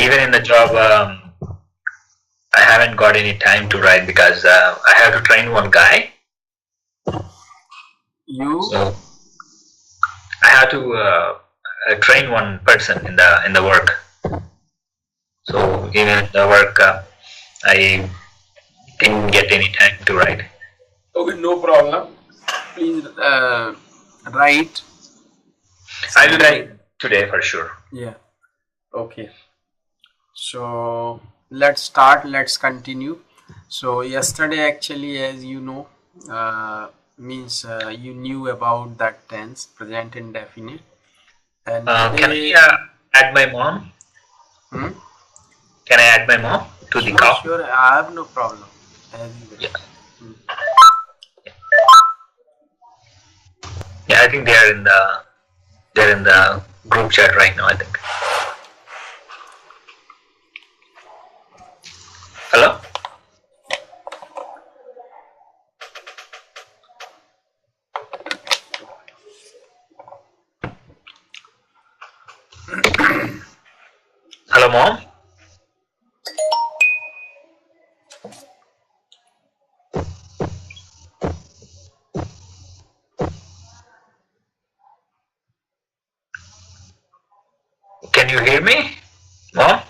even in the job, I haven't got any time to write because I have to train one guy. So I have to train one person in the work. So even in the work, I didn't get any time to write. Okay, no problem. Please write. I will write today for sure. Yeah. Okay. So let's start. Let's continue. So yesterday, actually, as you know, means you knew about that tense, present indefinite. And can I add my mom? Can I add my mom to the call? Sure, I have no problem. Yeah. Yeah, I think they're in the group chat right now, I think. Hello? Hello, Mom? Can you hear me, Mom?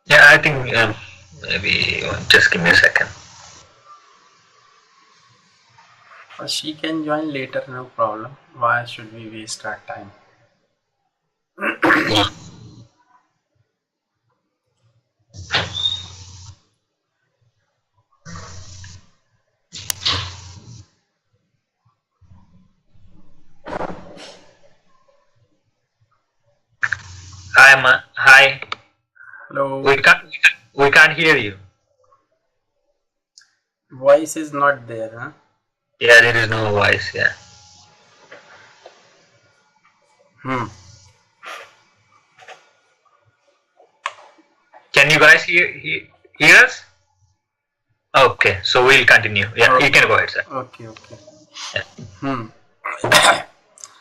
Yeah, I think maybe just give me a second. She can join later, no problem. Why should we waste our time? Hi. Hello. We can't hear you. Voice is not there, huh? Yeah, there is no voice. Yeah. Can you guys hear us? Okay, so we'll continue. Yeah, you can go ahead, sir. Okay. Yeah.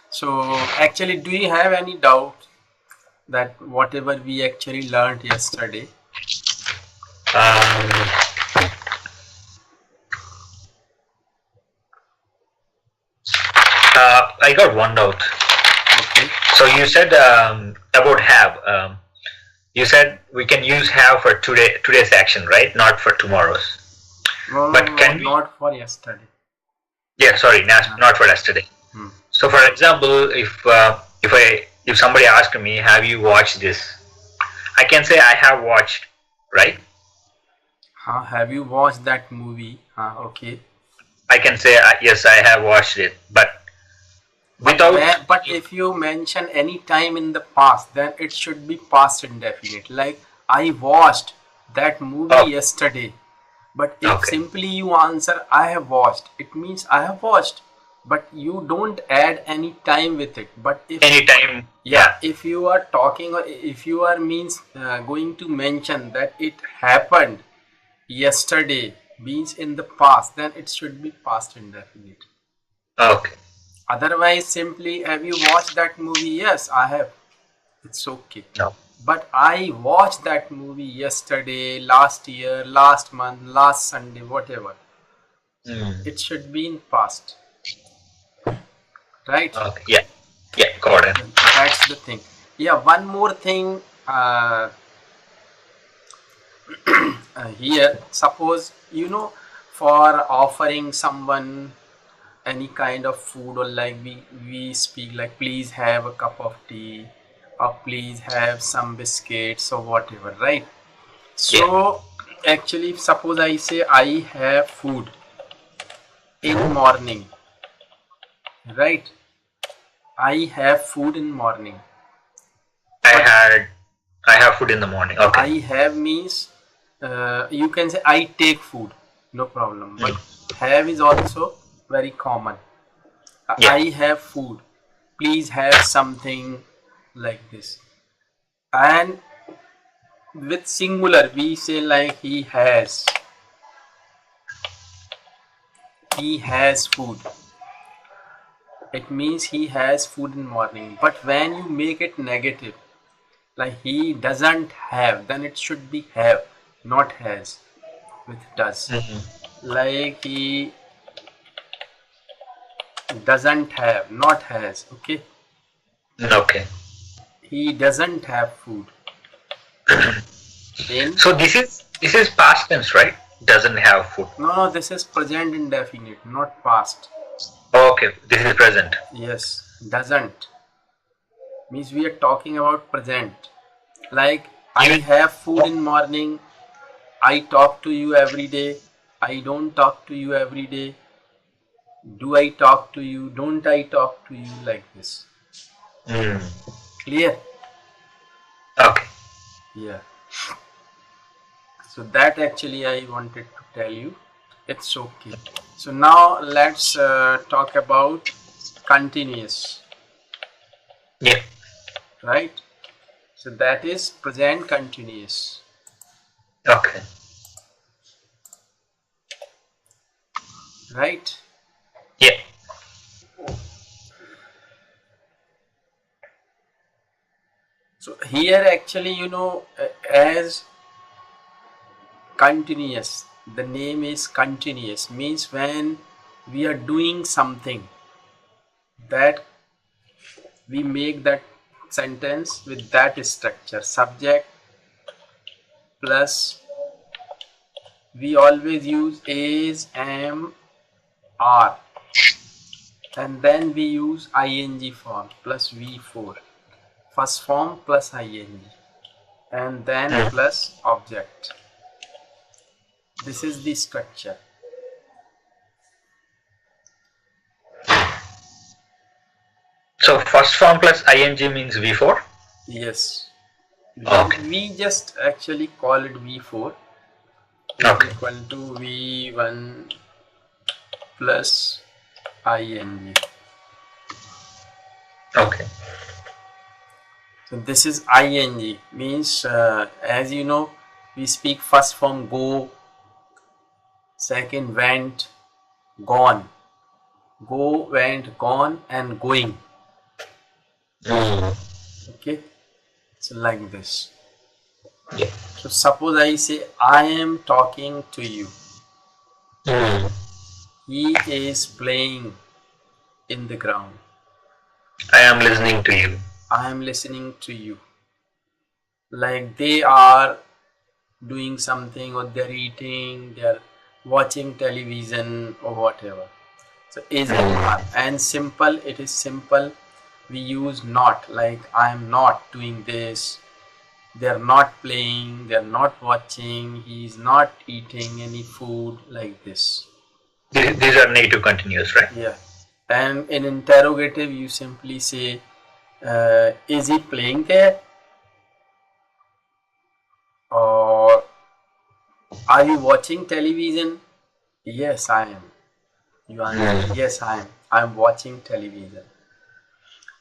So actually, do you have any doubt that whatever we actually learned yesterday? I got one doubt. Okay. So you said about have. You said we can use have for today's action, right? Not for tomorrow's. No, not for yesterday. Yeah, sorry, not for yesterday. So, for example, if somebody asked me, "Have you watched this?" I can say I have watched, right? Have you watched that movie? Okay. I can say yes, I have watched it, but without. But if you mention any time in the past, then it should be past indefinite. Like I watched that movie yesterday. But if simply you answer I have watched, it means I have watched. But you don't add any time with it. But if any time, if you are talking, or if you are going to mention that it happened yesterday, means in the past, then it should be past indefinite. Okay. Otherwise, simply have you watched that movie? Yes, I have. It's okay. No. But I watched that movie yesterday, last year, last month, last Sunday, whatever. It should be in past. Right? Okay. Yeah, got it. That's the thing. Yeah, one more thing here. Suppose, for offering someone any kind of food, or like we speak like please have a cup of tea, or please have some biscuits or whatever, right? So actually, suppose I say I have food in morning, right? I have food in morning. I have food in the morning. Okay. I have means you can say I take food, no problem. But have is also very common. Yeah. I have food. Please have something like this. And with singular, we say like he has. He has food. It means he has food in morning. But when you make it negative, like he doesn't have, then it should be have, not has, with does. Like he doesn't have, not has. Okay. Okay. He doesn't have food. In So this is past tense, right? Doesn't have food. no, this is present indefinite, not past. Okay, this is present. Yes, doesn't means we are talking about present. Like I Even have food in morning. I talk to you every day. I don't talk to you every day. Do I talk to you? Don't I talk to you? Like this. Clear? okay. Yeah. So that actually I wanted to tell you. It's okay. So now let's talk about continuous. Yeah. Right? So that is present continuous. Okay. Right? Yeah. So here actually, as continuous, the name is continuous, means when we are doing something, that we make that sentence with that structure, subject plus we always use is, am, are, and then we use ing form plus v4, first form plus ing, and then plus object. This is the structure. So first form plus ing means V4? Yes. Okay. We just actually call it v4 is Okay. equal to v1 plus ing. Okay. So this is ing, means as you know, we speak first form go, second went, gone, go, went, gone, and going. Okay, so like this. Yeah. So suppose I say I am talking to you. He is playing in the ground. I am listening to you. I am listening to you. Like they are doing something, or they're eating, they're watching television or whatever. So is and are. And simple, it is simple. We use not, like I am not doing this, they're not playing, they're not watching, he's not eating any food, like this. These are negative continuous, right? Yeah. And in interrogative, you simply say, is he playing there? Or are you watching television? Yes, I am. You answer, yes, I am. I am watching television.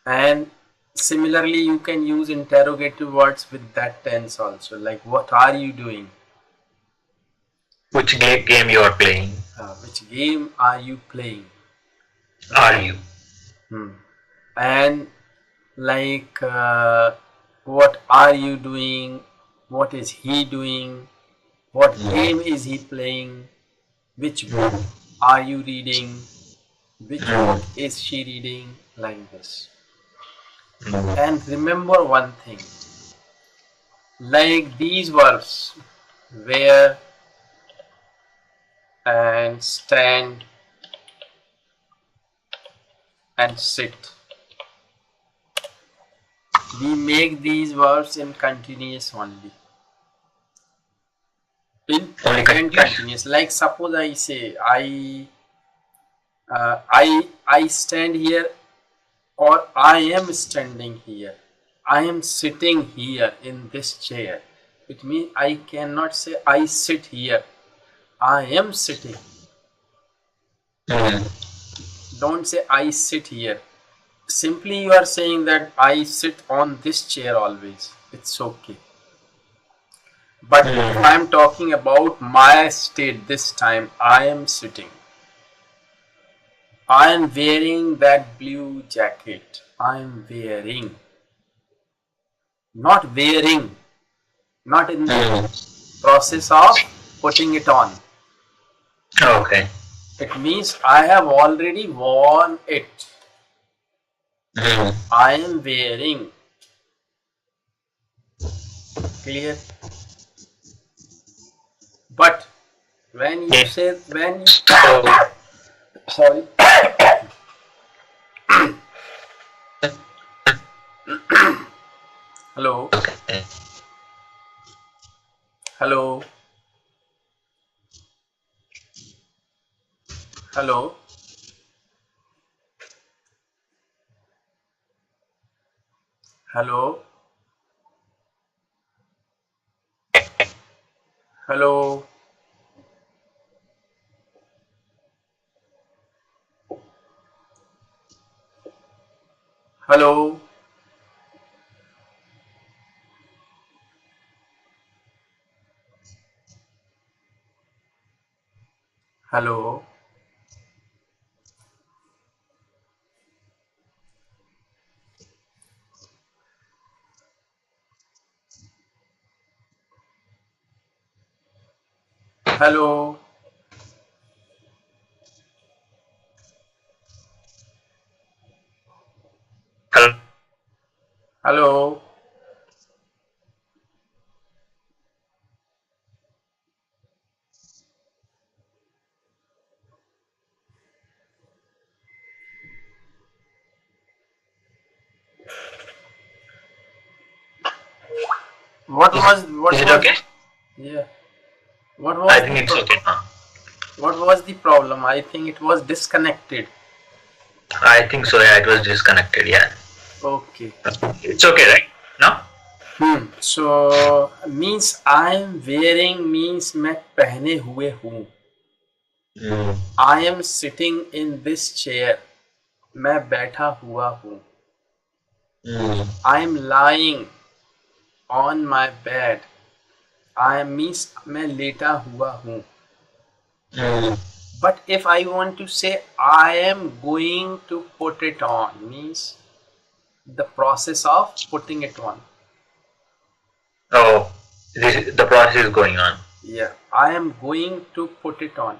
And similarly, you can use interrogative words with that tense also. Like, what are you doing? Which game you are playing? Which game are you playing? Are you? And like, what are you doing? What is he doing? What game is he playing? Which book are you reading? Which book is she reading? Like this. And remember one thing, like these verbs, where and stand and sit, we make these verbs in continuous only. In continuous. Like suppose I say I stand here, or I am standing here, I am sitting here in this chair. It means I cannot say I sit here, I am sitting. Don't say I sit here. Simply you are saying that I sit on this chair always. It's okay. But if I am talking about my state this time, I am sitting. I am wearing that blue jacket. I am wearing. Not wearing. Not in the process of putting it on. Okay. It means I have already worn it. I am wearing. Clear? But when you say, when you, sorry. Hello. Okay. Hello. Hello. Hello. Hello. Hello. Hello. Hello. Hello. Hello. What was Is it okay? yeah? What I was think the it's okay now. what was the problem? I think it was disconnected. I think so. Yeah, it was disconnected. Yeah. Okay. It's okay, right? No? So means I am wearing means मैं पहने हुए हूँ. I am sitting in this chair. मैं बैठा हुआ हूँ. I am lying on my bed. I means मैं लेटा हुआ हूँ. But if I want to say I am going to put it on means the process of putting it on. Oh, the process is going on. Yeah, I am going to put it on.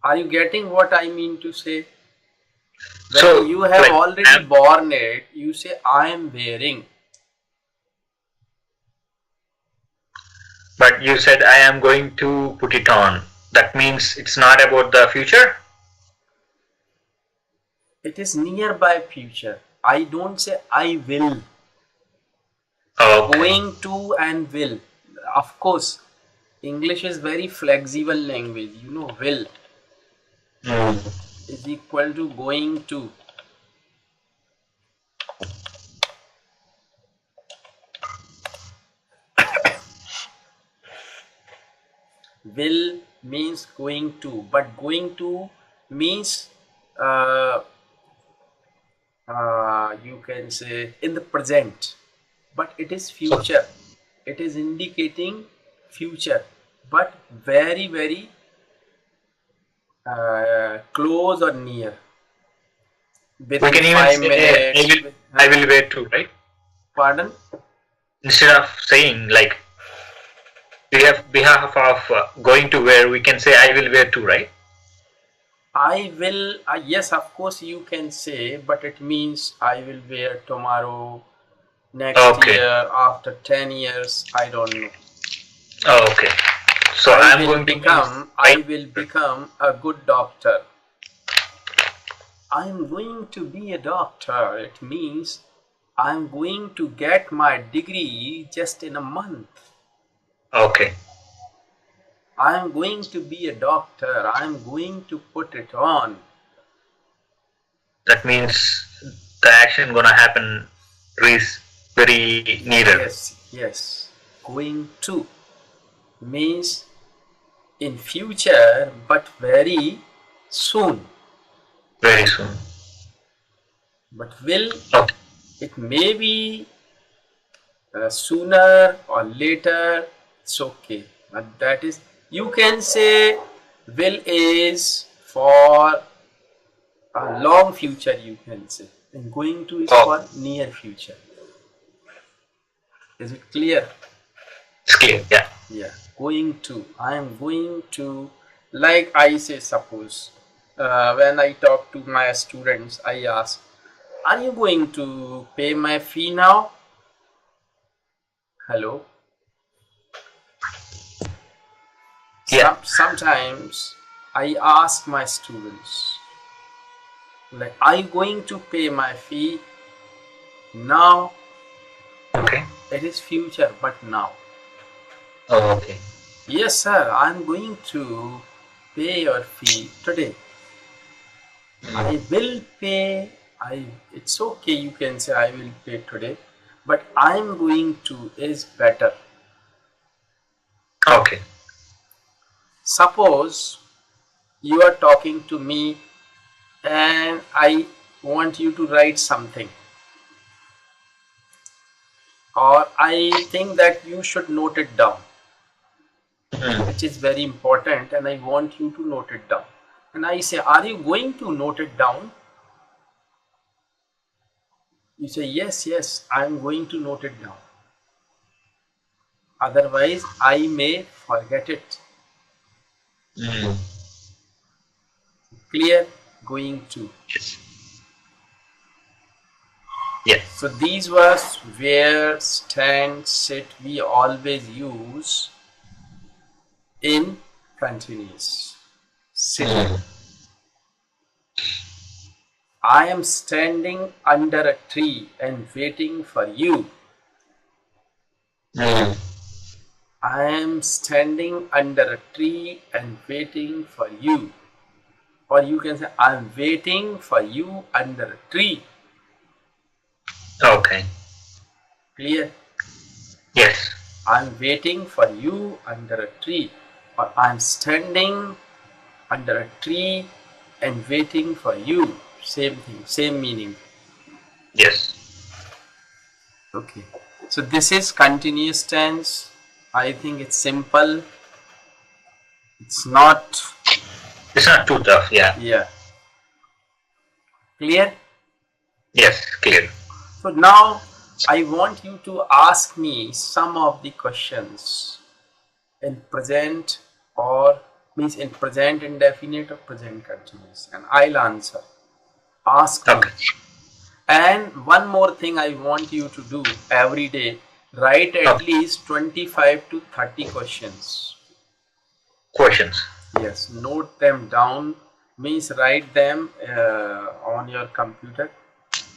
Are you getting what I mean to say? When So you have like, already worn it, you say I am wearing. But you said I am going to put it on. That means it's not about the future? It is nearby future. I don't say I will. Okay. Going to and will. Of course, English is very flexible language. You know, will is equal to going to. Will means going to, but going to means you can say in the present, but it is future. It is indicating future, but very very close or near. We can even say I will wear too, right? Pardon? Instead of saying like behalf of going to wear, we can say I will wear too, right? I will, yes, of course you can say, but it means I will wear tomorrow, next year, after 10 years, I don't know. Okay. So I will become a good doctor. I am going to be a doctor. It means I am going to get my degree just in a month. Okay. I am going to be a doctor. I am going to put it on. That means the action gonna happen very near. Yes. Going to means in future, but very soon. Very soon. But will, Okay. it may be sooner or later, it's okay. But that is, you can say will is for a long future, you can say. And going to is for near future. Is it clear? It's clear. Yeah. Yeah. Going to. I am going to, like I say, suppose, when I talk to my students, I ask, are you going to pay my fee now? Hello? Yeah. Sometimes I ask my students, like, are you going to pay my fee now? Okay. It is future, but now. Oh, okay. Yes, sir, I'm going to pay your fee today. I will pay. It's okay, you can say I will pay today, but I'm going to is better. Okay. Suppose you are talking to me and I want you to write something, or I think that you should note it down, which is very important, and I want you to note it down. And I say, are you going to note it down? You say, yes, yes, I'm going to note it down. Otherwise, I may forget it. Clear? Going to. Yes. Yes. So these words, where, stand, sit, we always use in continuous. Sitting. I am standing under a tree and waiting for you. I am standing under a tree and waiting for you. Or you can say, I am waiting for you under a tree. Okay. Clear? Yes. I am waiting for you under a tree. Or I am standing under a tree and waiting for you. Same thing, same meaning. Yes. Okay. So this is continuous tense. I think it's simple. It's not too tough. Yeah. Yeah. Clear? Yes. Clear. So now I want you to ask me some of the questions in present, or means in present indefinite or present continuous, and I'll answer. Ask me. Okay. And one more thing I want you to do every day, write at least 25 to 30 questions. Questions. Yes, note them down, means write them on your computer,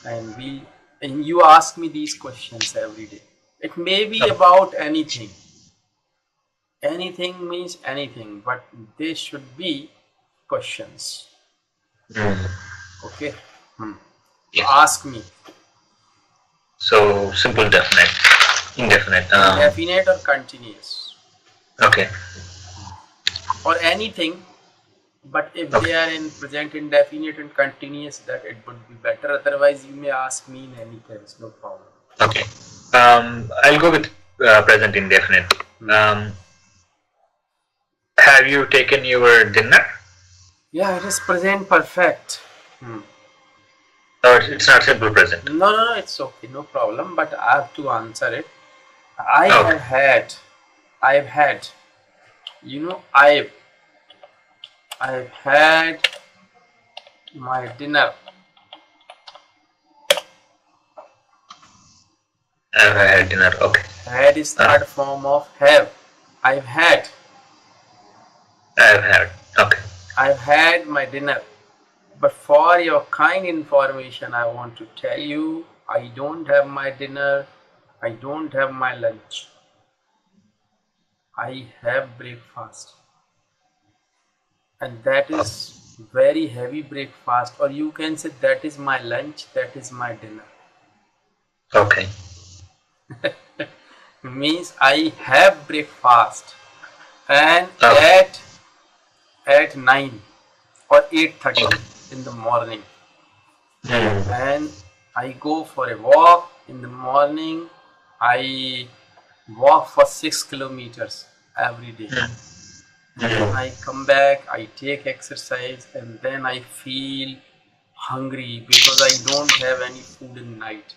and you ask me these questions every day. It may be about anything. Anything means anything, but they should be questions. Okay. Yes. Ask me. So simple, definite, indefinite. Definite or continuous. Okay. Or anything, but if they are in present indefinite and continuous, that it would be better. Otherwise, you may ask me in any case, no problem. Okay. I'll go with present indefinite. Have you taken your dinner? Yeah, it is present perfect. Or it's not simple present? No, it's okay, no problem, but I have to answer it. I've had, I've had my dinner. I've had dinner. Okay. Had is third form of have. I've had. Okay. I've had my dinner. But for your kind information, I want to tell you, I don't have my dinner. I don't have my lunch. I have breakfast. And that is very heavy breakfast. Or you can say that is my lunch, that is my dinner. Okay. Means I have breakfast. And at 9 or 8:30. in the morning, Mm. and I go for a walk in the morning. I walk for 6 kilometers every day. And then I come back, I take exercise, and then I feel hungry because I don't have any food in night.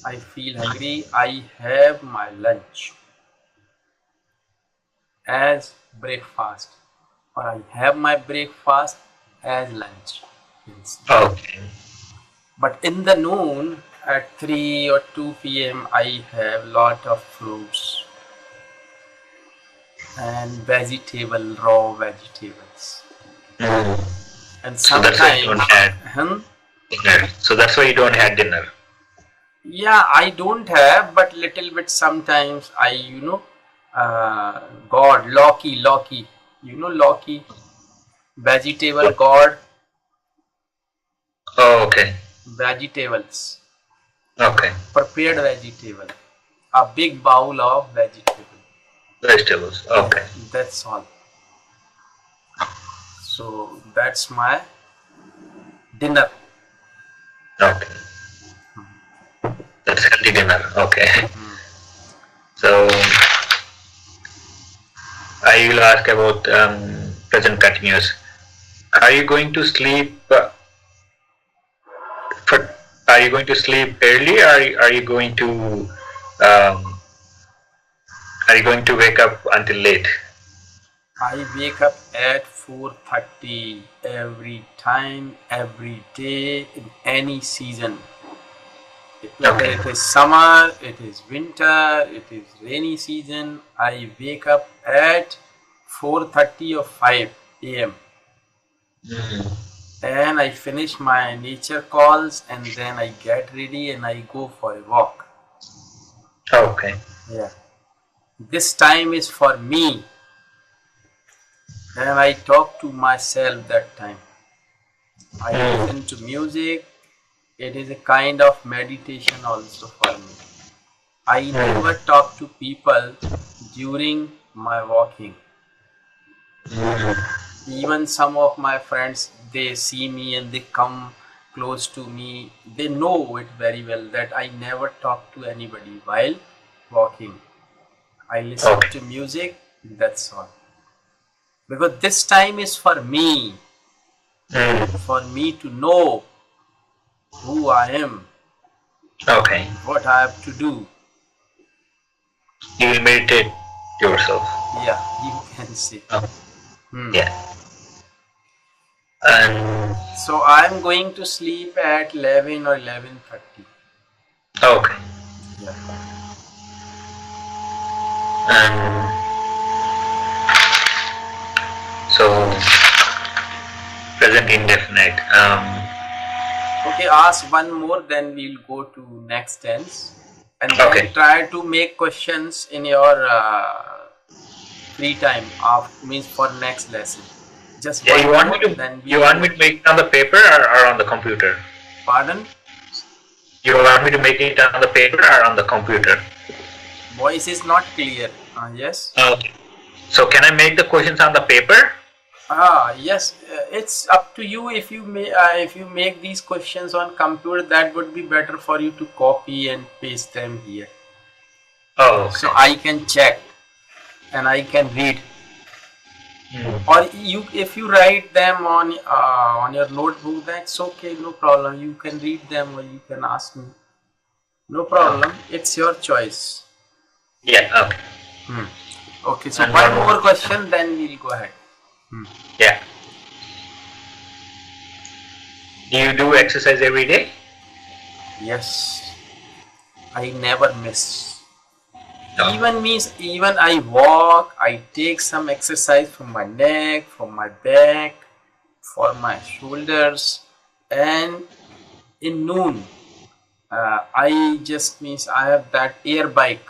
I feel hungry. I have my lunch as breakfast, or I have my breakfast as lunch. Okay. But in the noon at 3 or 2 p.m. I have lot of fruits and vegetable, raw vegetables. Mm. And So that's why you don't sometimes, have dinner. So that's why you don't have dinner. yeah, I don't have, but little bit sometimes I, God, Loki, Loki, vegetable What? God, Oh, okay. vegetables, Okay. prepared vegetable, a big bowl of vegetable. Vegetables. Okay. Yeah, that's all. So that's my dinner. Okay. That's healthy dinner. Okay. So I will ask about present continuous. Are you going to sleep? For, are you going to sleep early? Or are you going to wake up until late? I wake up at 4:30 every time, every day, in any season. Whether Okay. it is summer, it is winter, it is rainy season, I wake up at 4:30 or 5 a.m. and I finish my nature calls, and then I get ready and I go for a walk. Okay. Yeah. This time is for me, and I talk to myself that time. I listen to music. It is a kind of meditation also for me. I never talk to people during my walking. Even some of my friends, they see me and they come close to me. They know it very well that I never talk to anybody while walking. I listen Okay. to music, that's all. Because this time is for me to know who I am, Okay. what I have to do. You will meditate yourself. Yeah, you can say. Oh. Yeah. And So I'm going to sleep at 11 or 11:30. okay. Yeah. And so present indefinite. Okay, ask one more, then we'll go to next tense. And then Okay. try to make questions in your free time, means for next lesson. Just Yeah, one you want more, me to then you want me to make it on the paper or on the computer? Pardon? You want me to make it on the paper or on the computer? Voice is not clear. Yes? Okay. So can I make the questions on the paper? Yes. It's up to you. If you make these questions on computer, that would be better for you to copy and paste them here. Oh, okay. So I can check and I can read. Or if you write them on your notebook, that's okay, no problem. You can read them or you can ask me. No problem. It's your choice. Yeah. Okay. Okay. So And one one more more. question, then we'll go ahead. Yeah. Do you do exercise every day? Yes. I never miss. No. Even I walk, I take some exercise for my neck, for my back, for my shoulders, and in noon, I have that air bike.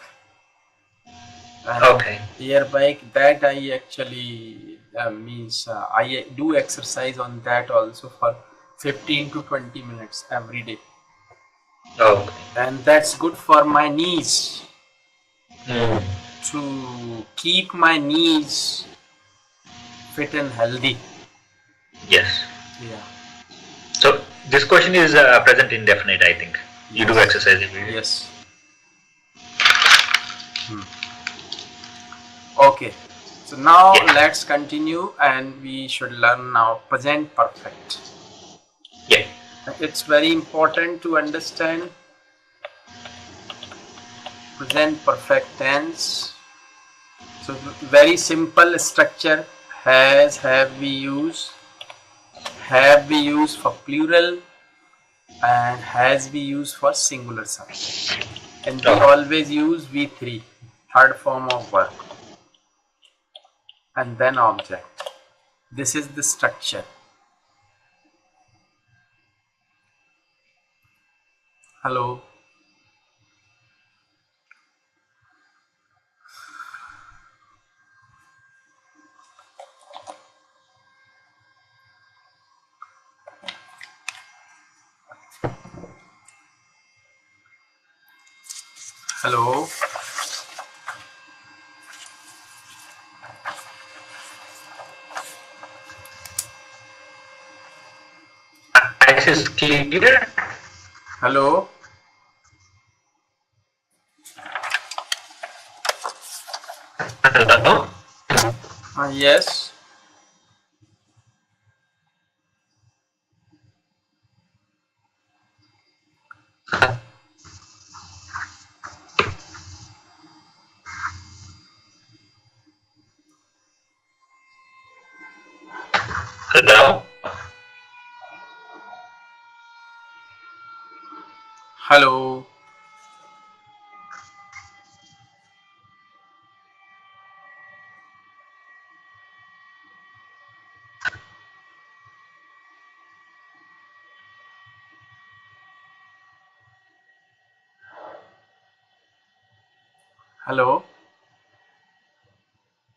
Okay. Air bike that I actually I do exercise on that also for 15 to 20 minutes every day. Okay. And that's good for my knees. To keep my knees fit and healthy. Yes. Yeah. This question is present indefinite, I think. You do exercise every day. Yes. Okay. So now let's continue, and we should learn now present perfect. Yeah. It's very important to understand present perfect tense. So very simple structure. Has, have we use for plural, and has we use for singular subject, and we always use V3, third form of verb, and then object. This is the structure. Hello. Hello. Is clear? Hello. Hello? Yes. Hello? Hello. Hello.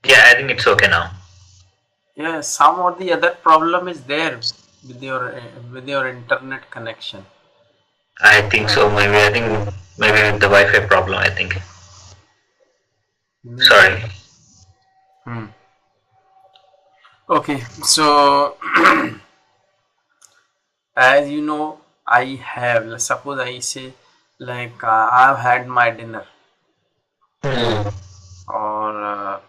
Yeah, I think it's okay now. Yeah, some or the other problem is there with your internet connection. I think so. Maybe the Wi-Fi problem. I think. Sorry. Okay, so as you know, I have. Suppose I say like I've had my dinner, or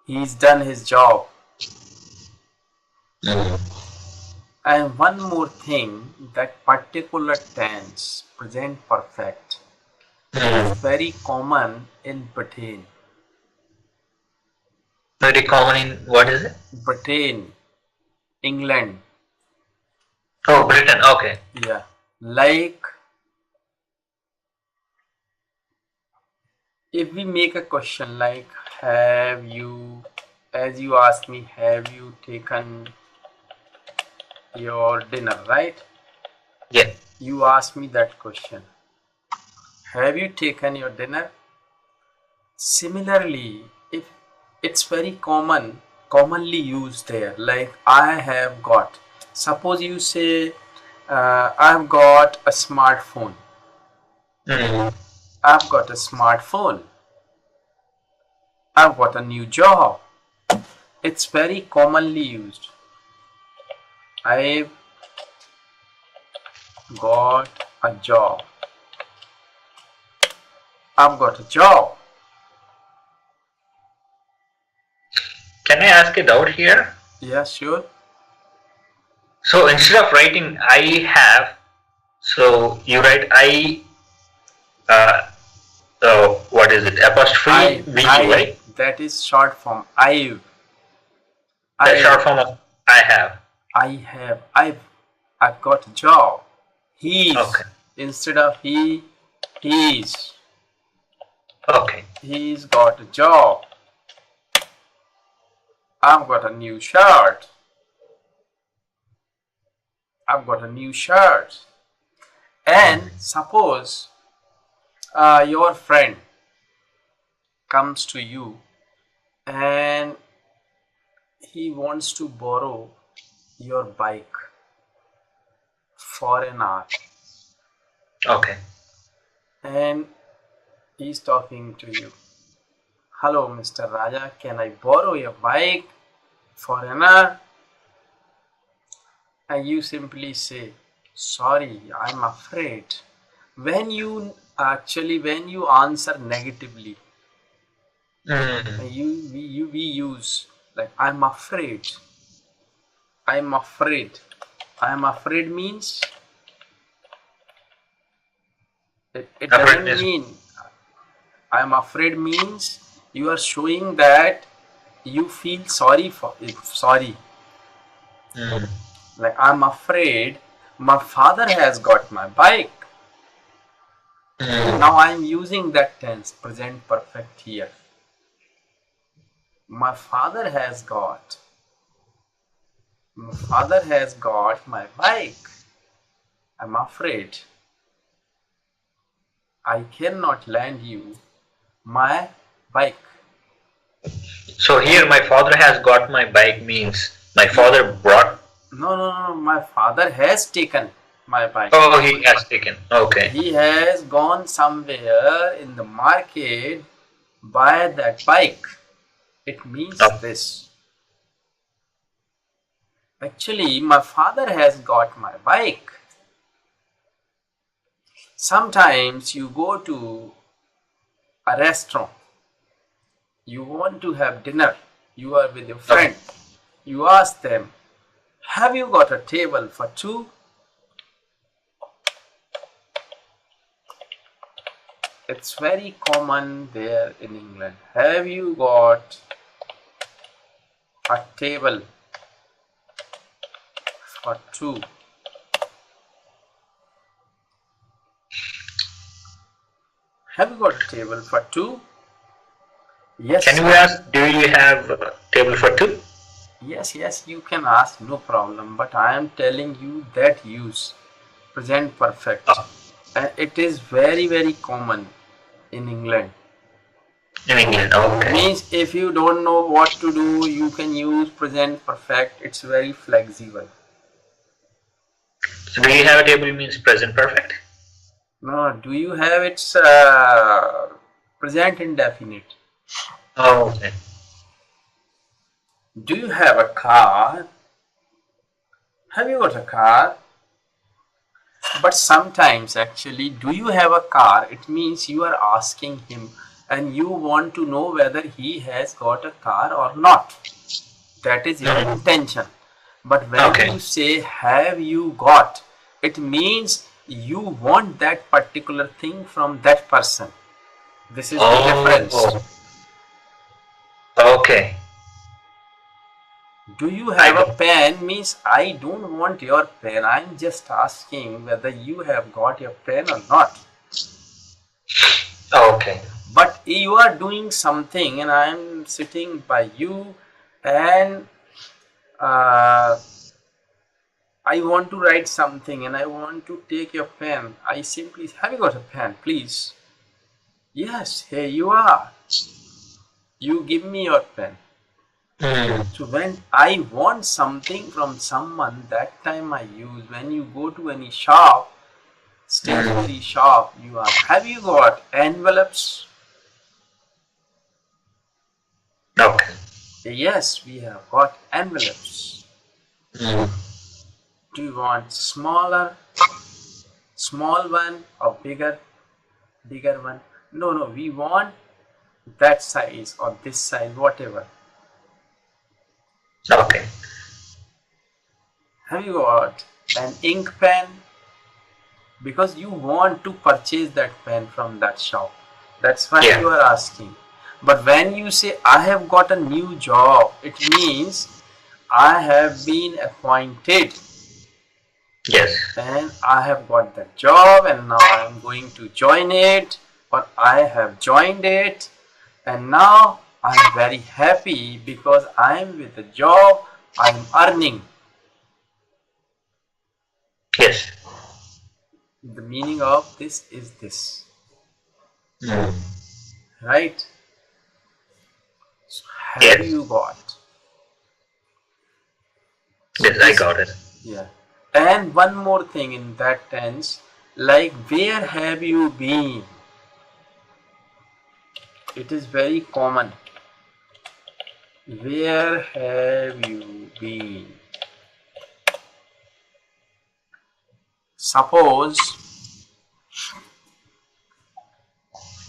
he's done his job. And one more thing, that particular tense, present perfect, is very common in Britain. Very common in what is it? Britain, England. Oh, Britain. Okay. Yeah, like if we make a question like, have you, as you asked me, have you taken your dinner, right? Yeah. You asked me that question. Have you taken your dinner? Similarly, if it's very commonly used there, like I have got. Suppose you say, I've got a smartphone. I've got a smartphone. I've got a new job. It's very commonly used. I've got a job. I've got a job. Can I ask a doubt here? Yeah, sure. So instead of writing I have, so you write I. What is it? Apostrophe V, right? That is short form. I've. The short form of I have. I've got a job. He's. Okay. Instead of he's. Okay. He's got a job. I've got a new shirt. I've got a new shirt. And suppose your friend comes to you and he wants to borrow your bike for an hour. Okay. And he's talking to you. Hello, Mr. Raja, can I borrow your bike for an hour? And you simply say, Sorry, I'm afraid. When you answer negatively, we use like I'm afraid. I'm afraid. I'm afraid means it doesn't Afraidness. mean I'm afraid means you are showing that you feel sorry for it. Sorry. Like I'm afraid my father has got my bike. Now I'm using that tense, present perfect here. My father has got my bike. I'm afraid I cannot lend you my bike. So here my father has got my bike means my father brought. No. My father has taken my bike. Oh, he has taken. Okay. He has gone somewhere in the market buy that bike. It means this. Actually, my father has got my bike. Sometimes you go to a restaurant. You want to have dinner. You are with your friend. You ask them, have you got a table for two? It's very common there in England. Have you got a table for two? Have you got a table for two? Yes. Can you ask, do you have a table for two? Yes, you can ask, no problem. But I am telling you that use present perfect. And it is very, very common in England. In England, okay. Means if you don't know what to do, you can use present perfect. It's very flexible. So do you have a table means present perfect? No, do you have its present indefinite? Oh, okay. Do you have a car? Have you got a car? But sometimes actually, do you have a car? It means you are asking him and you want to know whether he has got a car or not. That is your intention. But when you say have you got, it means you want that particular thing from that person. This is the difference. Okay. Do you have a pen means I don't want your pen. I'm just asking whether you have got your pen or not. Okay. But you are doing something and I'm sitting by you and I want to write something and I want to take your pen. I simply, have you got a pen, please? Yes, here you are. You give me your pen. So when I want something from someone, that time I use. When you go to any shop, stationery shop, you ask, have you got envelopes? Okay. Yes, we have got envelopes. Do you want small one or bigger one? No, we want that size or this size, whatever. Okay. Have you got an ink pen? Because you want to purchase that pen from that shop. That's why you are asking. But when you say, I have got a new job, it means I have been appointed. Yes. And I have got that job and now I am going to join it, or I have joined it and now I am very happy because I am with the job, I am earning. Yes. The meaning of this is this. Right? So have you got? Yes, I got it. Yeah. And one more thing in that tense, like where have you been? It is very common. Where have you been? Suppose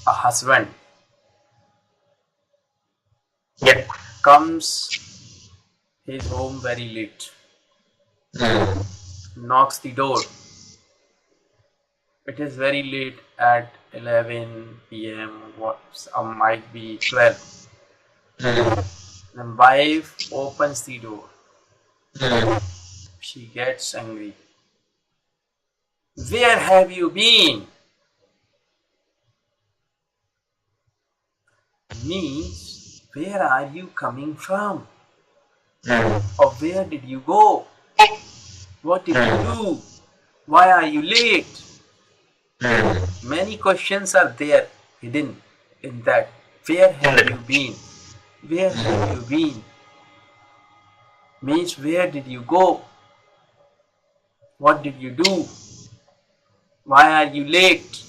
a husband Yeah. comes his home very late, knocks the door. It is very late at 11 p.m. What might be 12. The wife opens the door. She gets angry. Where have you been? Means, where are you coming from? Or where did you go? What did you do? Why are you late? Many questions are there hidden in that. Where have you been? Where have you been? Means, where did you go? What did you do? Why are you late?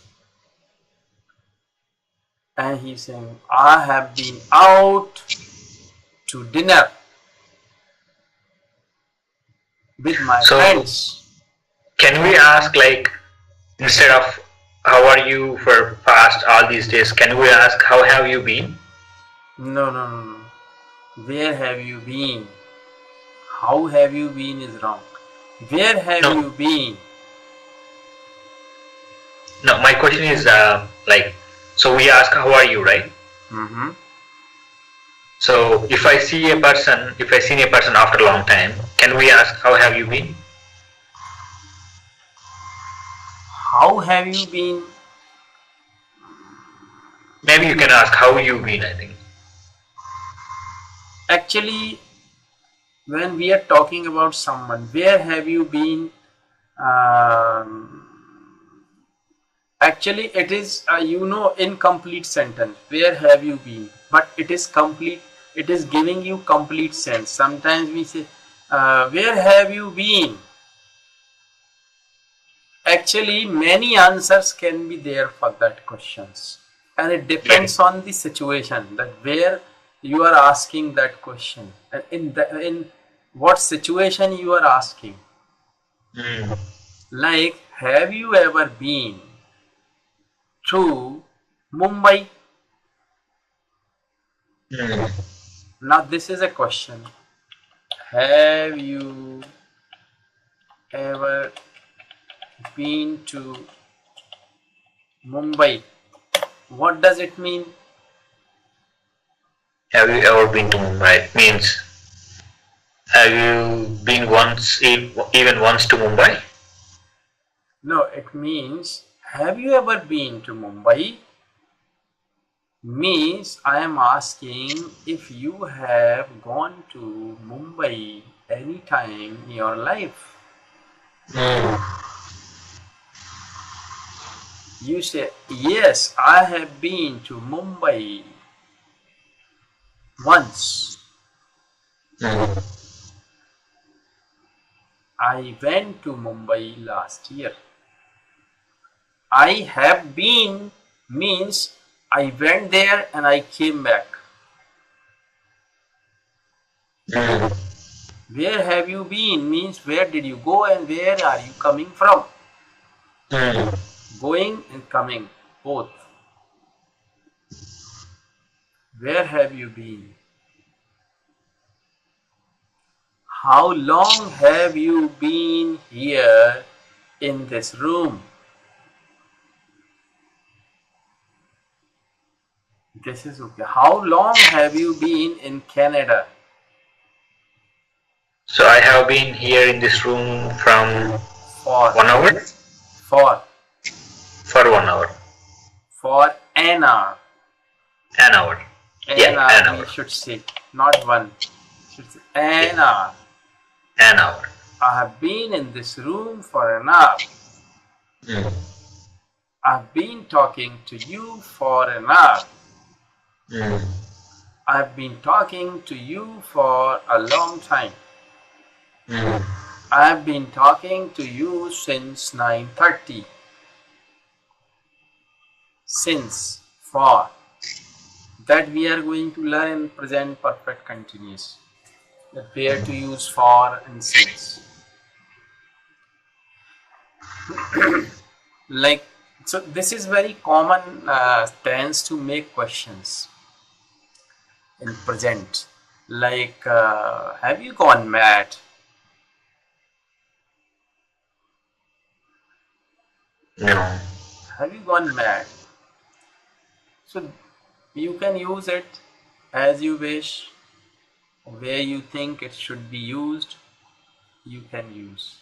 And he's saying, I have been out to dinner with my friends. Can we ask, like, instead of how are you for past all these days, can we ask how have you been? No. Where have you been? How have you been is wrong. Where have you been? No, my question is like, so we ask how are you, right? So if I see a person after a long time, can we ask how have you been? How have you been? Maybe you can ask how you been, I think. Actually, when we are talking about someone, where have you been? Actually, it is incomplete sentence. Where have you been? But it is complete. It is giving you complete sense. Sometimes we say, where have you been? Actually, many answers can be there for that questions, and it depends on the situation that where you are asking that question and in what situation you are asking. Like, have you ever been to Mumbai? Now this is a question. Have you ever been to Mumbai? What does it mean? Have you ever been to Mumbai? It means, have you been once, even once to Mumbai? No, it means, have you ever been to Mumbai? Means I am asking if you have gone to Mumbai any time in your life. You say, yes, I have been to Mumbai once. I went to Mumbai last year. I have been means I went there and I came back. Where have you been means where did you go and where are you coming from? Going and coming, both. Where have you been? How long have you been here in this room? This is okay. How long have you been in Canada? So I have been here in this room from For 1 hour? For 1 hour. For an hour. An hour. An hour. We should say, not one. Should say an hour. An hour. I have been in this room for an hour. I've been talking to you for an hour. I've been talking to you for a long time. I've been talking to you since 9:30. Since, for. That we are going to learn in present perfect continuous. That where to use for and since. Like, so this is very common tense to make questions in present. Like, have you gone mad? No. Have you gone mad? So you can use it as you wish, where you think it should be used, you can use.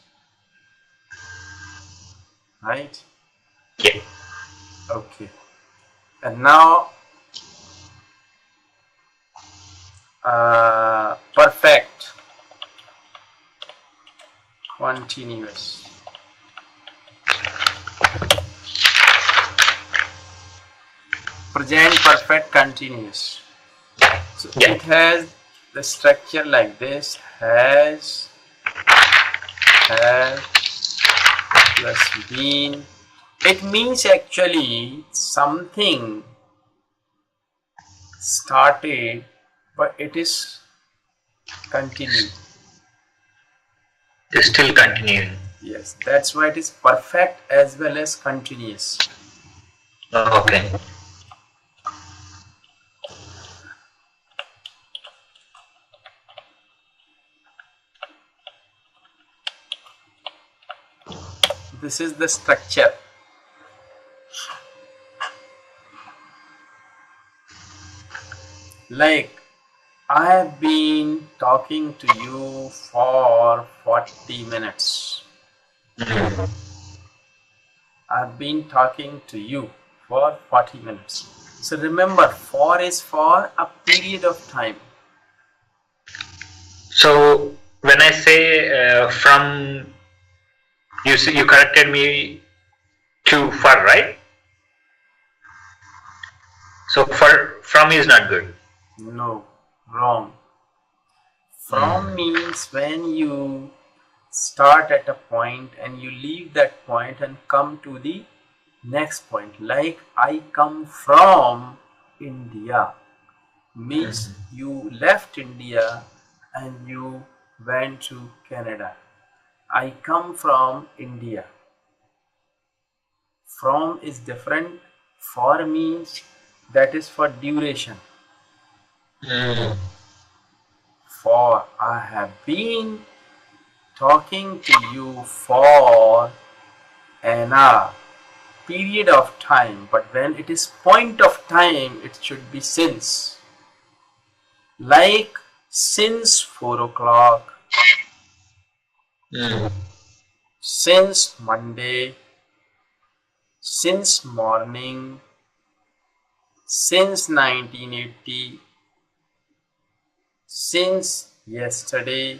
Right? Yeah. Okay. And now, perfect continuous. Present perfect continuous. So Yeah. it has the structure like this: has plus been. It means actually something started, but it is continued. It's still continuing. Yes, that's why it is perfect as well as continuous. Okay. This is the structure. Like, I have been talking to you for 40 minutes. I've been talking to you for 40 minutes. So remember, for is for a period of time. So when I say from, you corrected me to for, right? So from is not good. No, wrong. From means when you start at a point and you leave that point and come to the next point. Like, I come from India means you left India and you went to Canada. I come from India. From is different. For means that is for duration. For I have been talking to you for an hour, period of time, but when it is point of time, it should be since. Like, since 4 o'clock, since Monday, since morning, since 1980, since yesterday.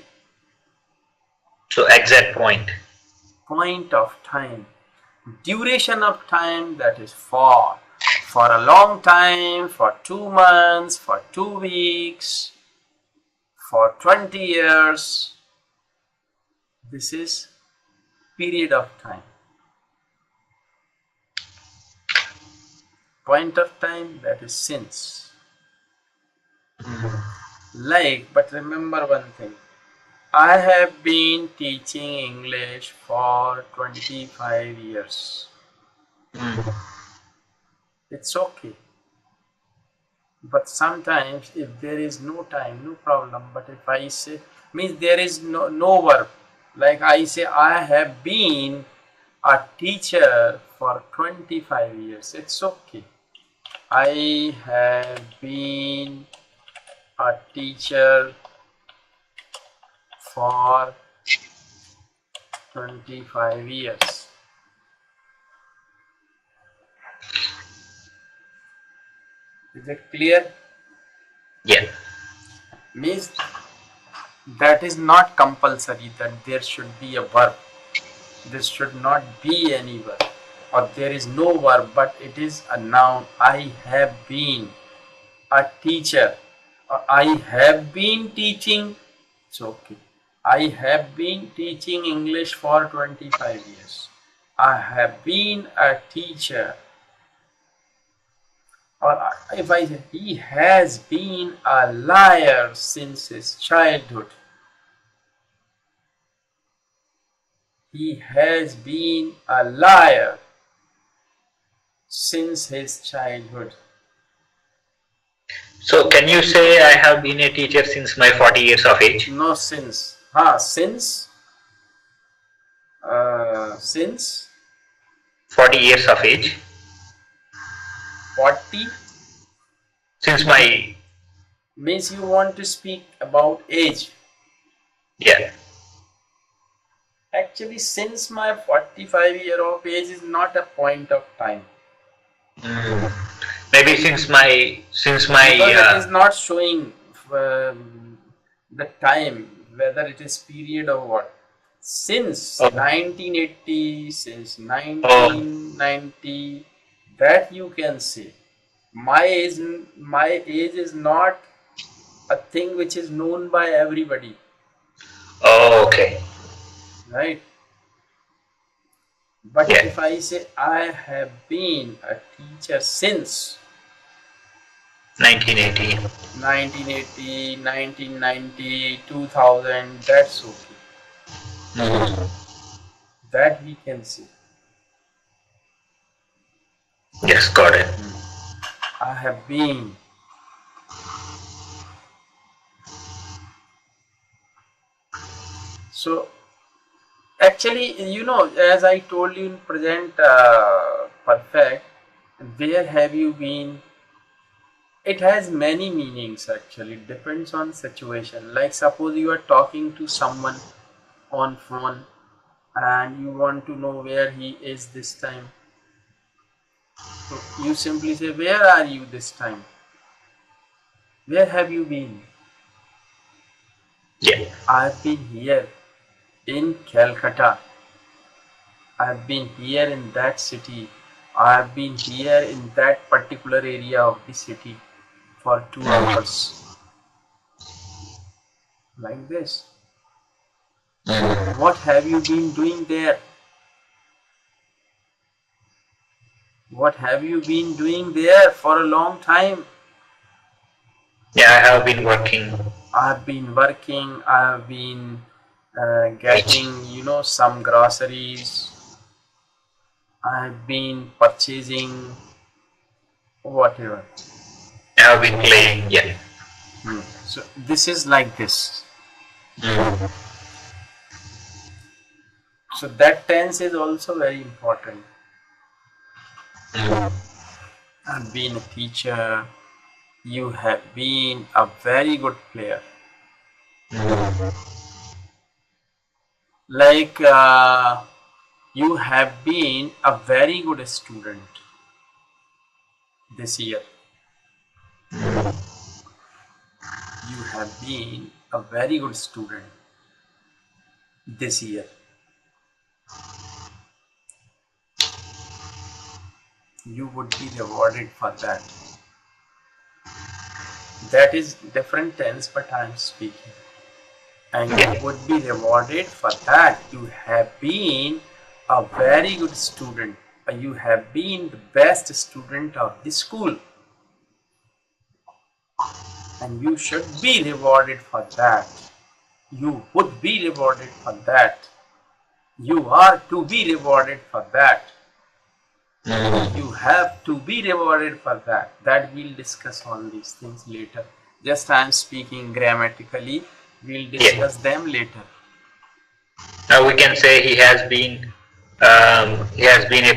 So exact point. Point of time. Duration of time, that is for a long time, for 2 months, for 2 weeks, for 20 years. This is period of time. Point of time, that is since. Like, but remember one thing, I have been teaching English for 25 years. It's okay. But sometimes if there is no time, no problem. But if I say, means there is no verb. Like I say, I have been a teacher for 25 years. It's okay. I have been a teacher for 25 years. Is it clear? Yeah. Means that is not compulsory that there should be a verb. There should not be any verb, or there is no verb, but it is a noun. I have been a teacher, or I have been teaching. It's okay. I have been teaching English for 25 years. I have been a teacher. Or if I say, he has been a liar since his childhood. He has been a liar since his childhood. So can you say I have been a teacher since my 40 years of age? No, since. Since 40 years of age? 40 Since my... means you want to speak about age. Yeah. Actually, since my 45 year of age is not a point of time. Maybe since my Because it is not showing the time, whether it is period or what. Since 1980, since 1990, that you can say. My age is not a thing which is known by everybody. Oh, okay. Right? But Yeah. if I say I have been a teacher since 1980. 1990, 2000, that's okay. That we can say. Yes, got it. I have been. So, actually, as I told you in present perfect, where have you been? It has many meanings actually. It depends on situation. Like suppose you are talking to someone on phone and you want to know where he is this time. So you simply say, where are you this time? Where have you been? Yeah. I've been here in Calcutta. I've been here in that city. I've been here in that particular area of the city for 2 hours. Like this. What have you been doing there? What have you been doing there for a long time? Yeah, I have been working. I've been working. I've been getting, some groceries. I've been purchasing whatever. I have been playing. Yeah. So this is like this. So that tense is also very important. I've been a teacher. You have been a very good player. Like you have been a very good student this year. You have been a very good student this year. You would be rewarded for that. That is different tense, but I am speaking. And you would be rewarded for that. You have been a very good student. You have been the best student of the school. And you should be rewarded for that. You would be rewarded for that. You are to be rewarded for that. You have to be rewarded for that. That we'll discuss all these things later. Just I am speaking grammatically. We'll discuss them later. Now we can say he has been a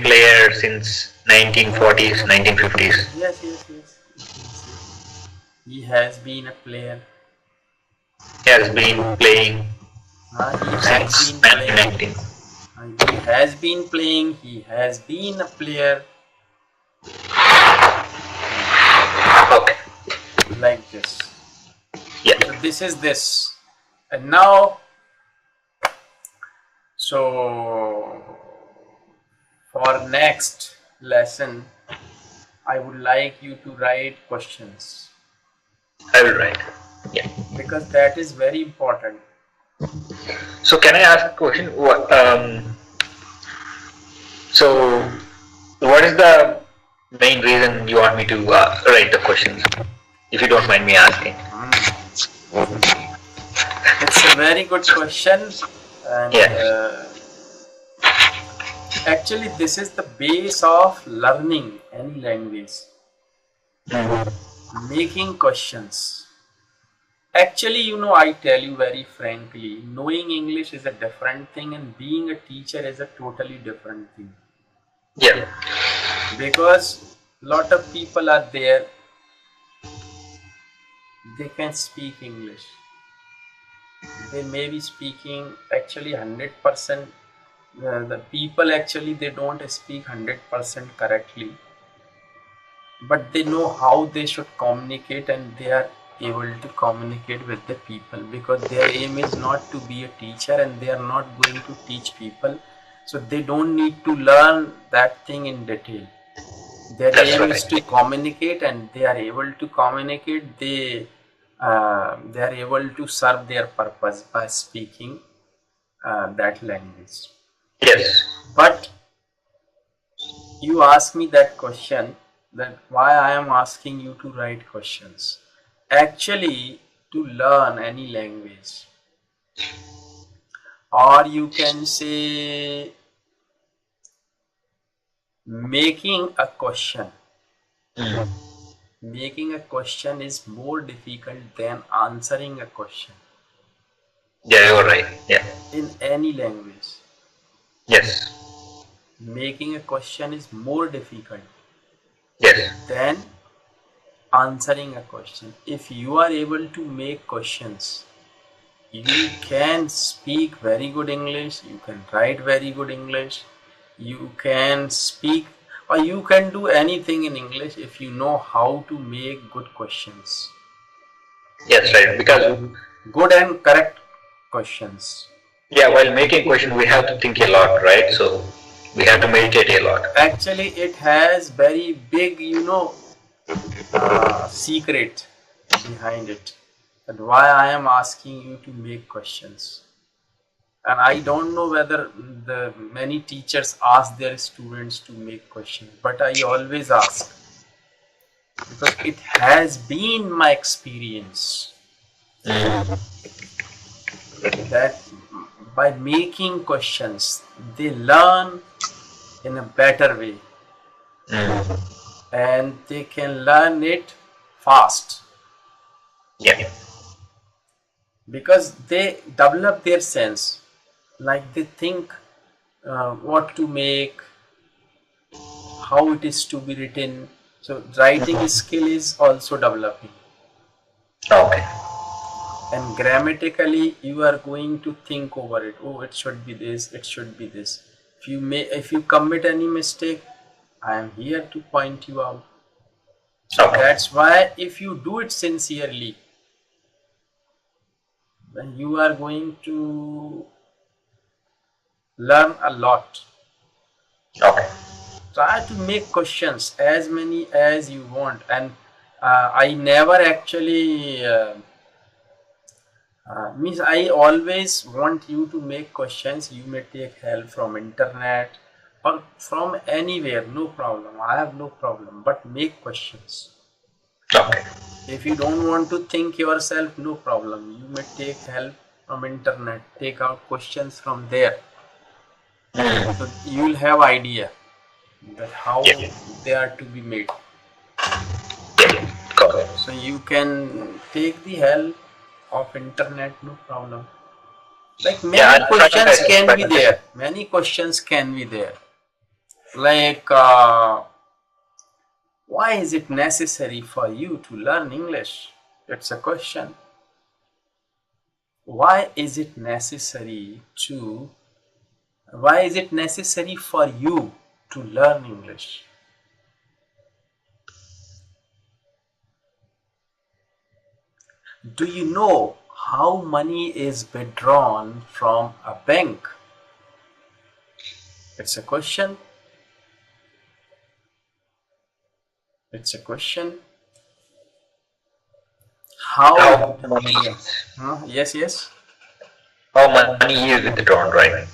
player since 1940s, 1950s. Yes. He has been a player. He has been playing Since 1919. He has been playing. He has been a player. Okay. Like this. Yeah. So this is this. And now, so for next lesson, I would like you to write questions. I will write. Yeah. Because that is very important. So can I ask a question? So what is the main reason you want me to write the questions? If you don't mind me asking. It's a very good question. And Actually, this is the base of learning any language. Making questions. Actually, I tell you very frankly, knowing English is a different thing and being a teacher is a totally different thing. Yeah. Because lot of people are there, they can speak English. They may be speaking actually 100%. The people actually they don't speak 100% correctly, but they know how they should communicate and they are able to communicate with the people, because their aim is not to be a teacher and they are not going to teach people, so they don't need to learn that thing in detail. Their That's aim is right. to communicate, and they are able to communicate. They are able to serve their purpose by speaking that language. Yes. But you ask me that question, that why I am asking you to write questions. Actually, to learn any language, or you can say making a question. Making a question is more difficult than answering a question Yeah, you're right. Yeah. in any language. Yes. Making a question is more difficult Yes. than answering a question. If you are able to make questions, you can speak very good English, you can write very good English, you can speak or you can do anything in English if you know how to make good questions. Yes, right. Because Good and correct questions. yeah, while making question, we have to think a lot, right? So we have to meditate a lot. Actually, it has very big, secret behind it. And why I am asking you to make questions. And I don't know whether the many teachers ask their students to make questions, but I always ask, because it has been my experience that by making questions, they learn in a better way and they can learn it fast, Yeah. because they develop their sense, like they think what to make, how it is to be written. So writing skill is also developing, Okay. and grammatically you are going to think over it. Oh, it should be this, it should be this. If you commit any mistake, I am here to point you out. So Okay. that's why if you do it sincerely, then you are going to learn a lot. Okay. Try to make questions as many as you want, and I never actually means I always want you to make questions. You may take help from internet or from anywhere, no problem. I have no problem, but make questions. Okay. If you don't want to think yourself, no problem. You may take help from internet, take out questions from there. So you will have idea that how Yeah. they are to be made. Yeah. Got it. So you can take the help of internet, no problem. Like Yeah, many I'll try my questions best. can But be there. Many questions can be there. Like, why is it necessary for you to learn English? It's a question. Why is it necessary to? Why is it necessary for you to learn English? Do you know how money is withdrawn from a bank? It's a question. It's a question. how How? money, Yes, yes. how money is withdrawn, right?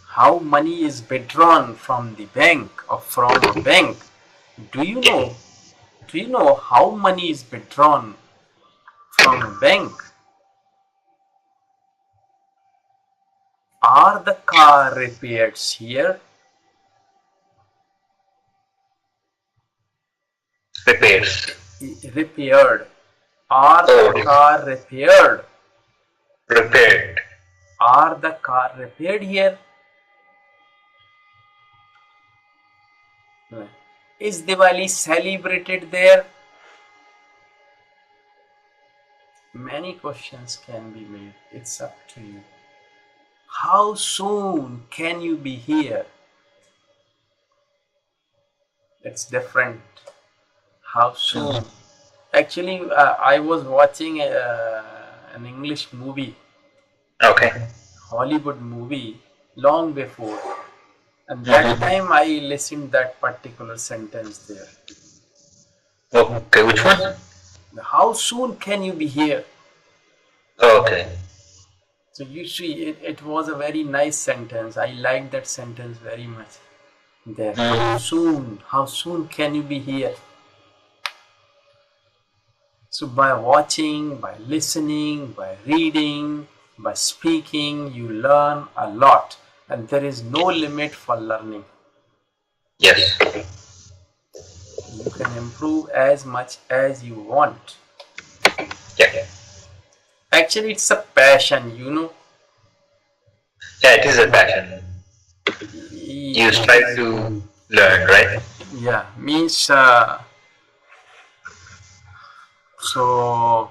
How money is withdrawn from the bank or from a bank? Do you know? Do you know how money is withdrawn from a bank? Are the car repairs here? Repairs. Repaired. Are the car repaired? Repaired. Are the car repaired here? Is Diwali celebrated there? Many questions can be made. It's up to you. How soon can you be here? It's different. How soon? Actually, I was watching an English movie. Okay. Hollywood movie long before. And that time I listened that particular sentence there. Okay, which one? How soon can you be here? Okay. So you see, it was a very nice sentence. I liked that sentence very much. There. How soon can you be here? So by watching, by listening, by reading, by speaking, you learn a lot. And there is no limit for learning. Yes. You can improve as much as you want. Yeah. Actually, it's a passion, you know. Yeah, it is a passion. You strive to learn, right? Yeah, means so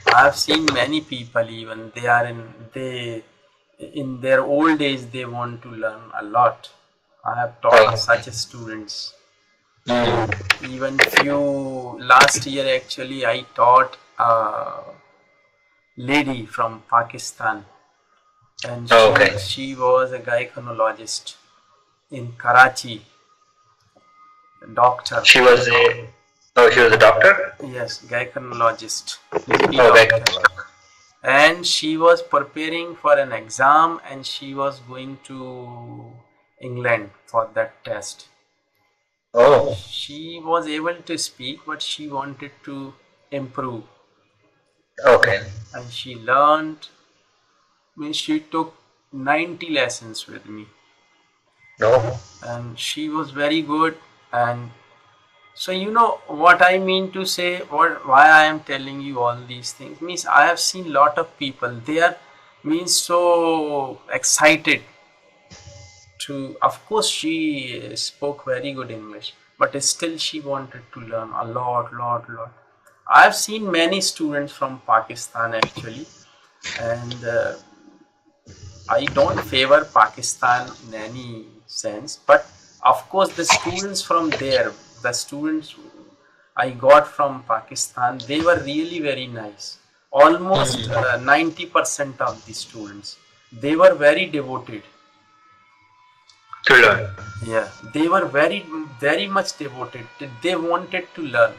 I have seen many people, even they are in their old age they want to learn a lot. I have taught such students. Even few last year actually I taught a lady from Pakistan, and she was a gynecologist in Karachi. Doctor. She was a doctor? Yes, gynecologist. Doctor. And she was preparing for an exam and she was going to England for that test. Oh. She was able to speak, but she wanted to improve. Okay. And she learned, she took 90 lessons with me. No. And she was very good. And so you know what I mean to say, why I am telling you all these things, means I have seen lot of people, they are so excited to, of course she spoke very good English, but still she wanted to learn a lot. I have seen many students from Pakistan actually, and I don't favor Pakistan in any sense, but of course the students from there, the students I got from Pakistan, they were really very nice. Almost 90% of the students, they were very devoted to learn. Yeah, they were very much devoted. They wanted to learn.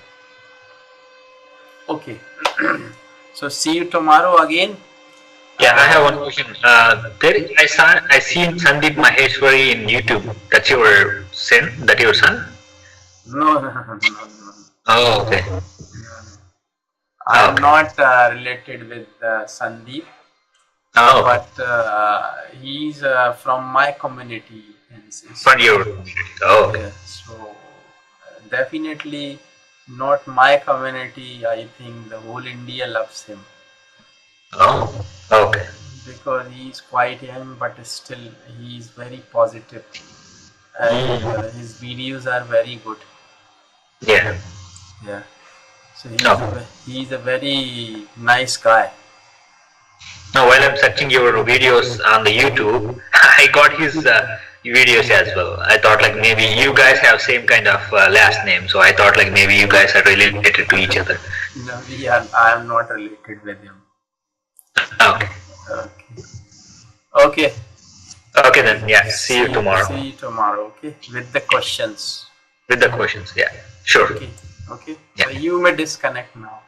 Okay. So see you tomorrow again. Yeah, I have one question. I seen Sandeep Maheshwari in YouTube. That's your son? That your son? No. Oh, okay. I am not related with Sandeep. Oh. But he's from my community. From your community. Oh, okay. Yeah, so definitely not my community. I think the whole India loves him. Oh, okay. Because he is quite young, but still he is very positive, and his videos are very good. Yeah. Yeah. So he's a very nice guy. Now, while I'm searching your videos on the YouTube, I got his videos as well. I thought like maybe you guys have same kind of last name, so I thought like maybe you guys are related to each other. No, I am not related with him. Okay. Okay then. Yeah. See you tomorrow. See you tomorrow. Okay. With the questions. Yeah. Sure. Okay. Yeah. So you may disconnect now.